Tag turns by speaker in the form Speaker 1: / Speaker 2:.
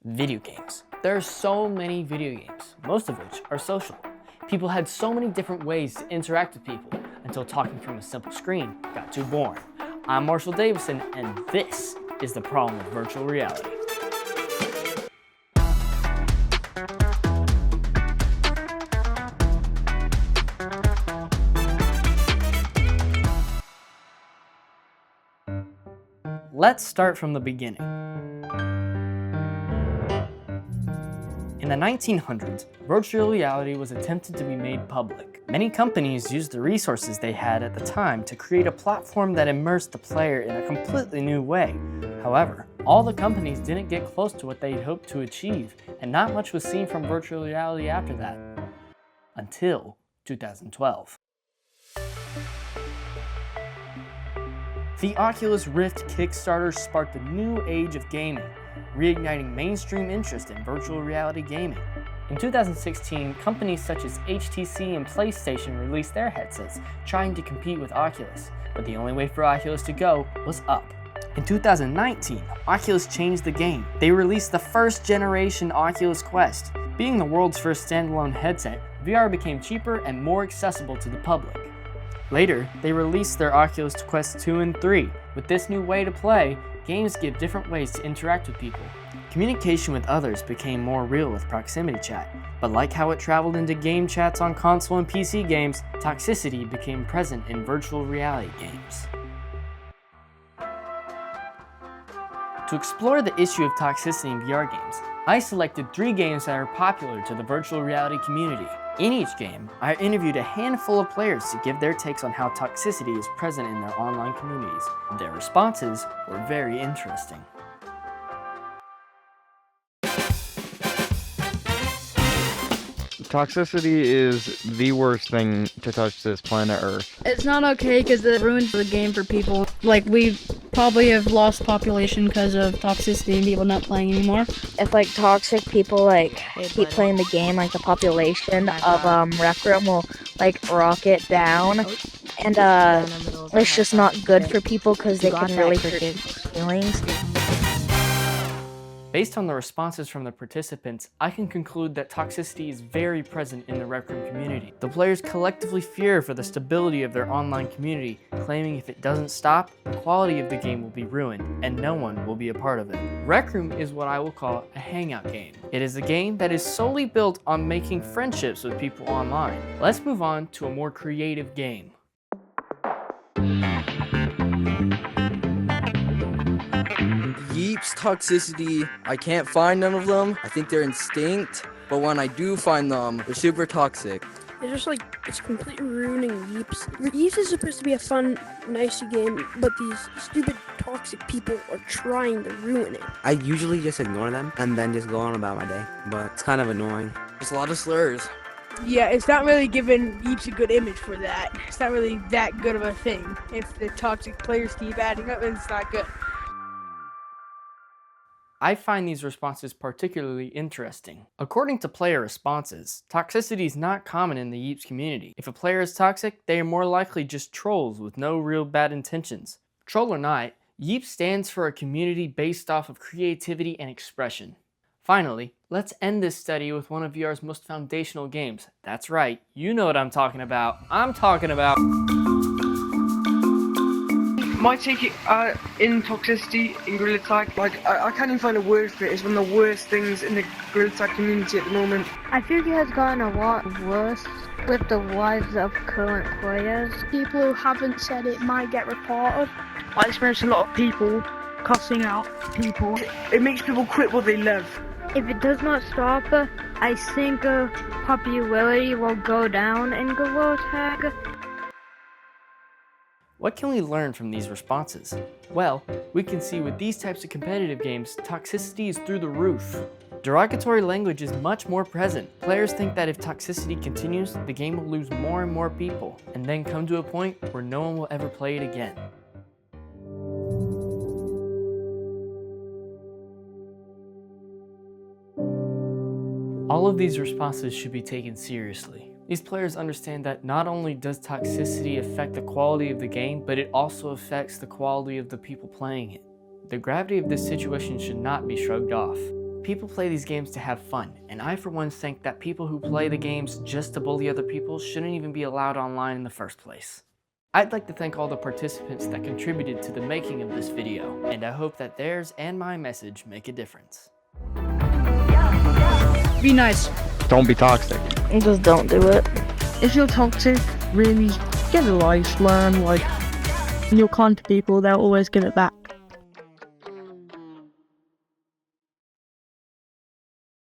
Speaker 1: Video games. There are so many video games, most of which are social. People had so many different ways to interact with people until talking from a simple screen got too boring. I'm Davison, and this is the problem with virtual reality. Let's start from the beginning. In the 1900s, virtual reality was attempted to be made public. Many companies used the resources they had at the time to create a platform that immersed the player in a completely new way. However, all the companies didn't get close to what they'd hoped to achieve, and not much was seen from virtual reality after that. Until 2012. The Oculus Rift Kickstarter sparked a new age of gaming, reigniting mainstream interest in virtual reality gaming. In 2016, companies such as HTC and PlayStation released their headsets, trying to compete with Oculus, but the only way for Oculus to go was up. In 2019, Oculus changed the game. They released the first generation Oculus Quest. Being the world's first standalone headset, VR became cheaper and more accessible to the public. Later, they released their Oculus Quest 2 and 3. With this new way to play, games give different ways to interact with people. Communication with others became more real with proximity chat, but like how it traveled into game chats on console and PC games, toxicity became present in virtual reality games. To explore the issue of toxicity in VR games, I selected 3 games that are popular to the virtual reality community. In each game, I interviewed a handful of players to give their takes on how toxicity is present in their online communities. Their responses were very interesting.
Speaker 2: Toxicity is the worst thing to touch this planet Earth.
Speaker 3: It's not okay because it ruins the game for people. Like, we probably have lost population because of toxicity and people not playing anymore.
Speaker 4: If like toxic people like keep playing the game, like the population of Rec Room will like rocket down, and it's just not good for people because they can really hurt people's feelings.
Speaker 1: Based on the responses from the participants, I can conclude that toxicity is very present in the Rec Room community. The players collectively fear for the stability of their online community, claiming if it doesn't stop, the quality of the game will be ruined, and no one will be a part of it. Rec Room is what I will call a hangout game. It is a game that is solely built on making friendships with people online. Let's move on to a more creative game.
Speaker 5: Yeeps toxicity, I can't find none of them. I think they're extinct, but when I do find them, they're super toxic.
Speaker 6: It's just like, it's completely ruining Yeeps. Yeeps is supposed to be a fun, nice game, but these stupid toxic people are trying to ruin it.
Speaker 7: I usually just ignore them and then just go on about my day, but it's kind of annoying.
Speaker 5: There's a lot of slurs.
Speaker 8: Yeah, it's not really giving Yeeps a good image for that. It's not really that good of a thing. If the toxic players keep adding up, it's not good.
Speaker 1: I find these responses particularly interesting. According to player responses, toxicity is not common in the Yeeps community. If a player is toxic, they are more likely just trolls with no real bad intentions. Troll or not, Yeeps stands for a community based off of creativity and expression. Finally, let's end this study with one of VR's most foundational games. That's right, you know what I'm talking about. I'm talking about...
Speaker 9: My take in toxicity in Gorilla Tag, like I can't even find a word for it. It's one of the worst things in the Gorilla Tag community at the moment.
Speaker 4: I think it has gotten a lot worse with the rise of current players.
Speaker 6: People who haven't said it might get reported.
Speaker 9: I experience a lot of people cussing out people. It makes people quit what they love.
Speaker 4: If it does not stop, I think popularity will go down in Gorilla Tag.
Speaker 1: What can we learn from these responses? Well, we can see with these types of competitive games, toxicity is through the roof. Derogatory language is much more present. Players think that if toxicity continues, the game will lose more and more people, and then come to a point where no one will ever play it again. All of these responses should be taken seriously. These players understand that not only does toxicity affect the quality of the game, but it also affects the quality of the people playing it. The gravity of this situation should not be shrugged off. People play these games to have fun, and I for one think that people who play the games just to bully other people shouldn't even be allowed online in the first place. I'd like to thank all the participants that contributed to the making of this video, and I hope that theirs and my message make a difference.
Speaker 3: Be nice.
Speaker 2: Don't be toxic.
Speaker 4: Just don't do it.
Speaker 10: If you're toxic, really get a life, learn, like, you're kind to people, they'll always give it back.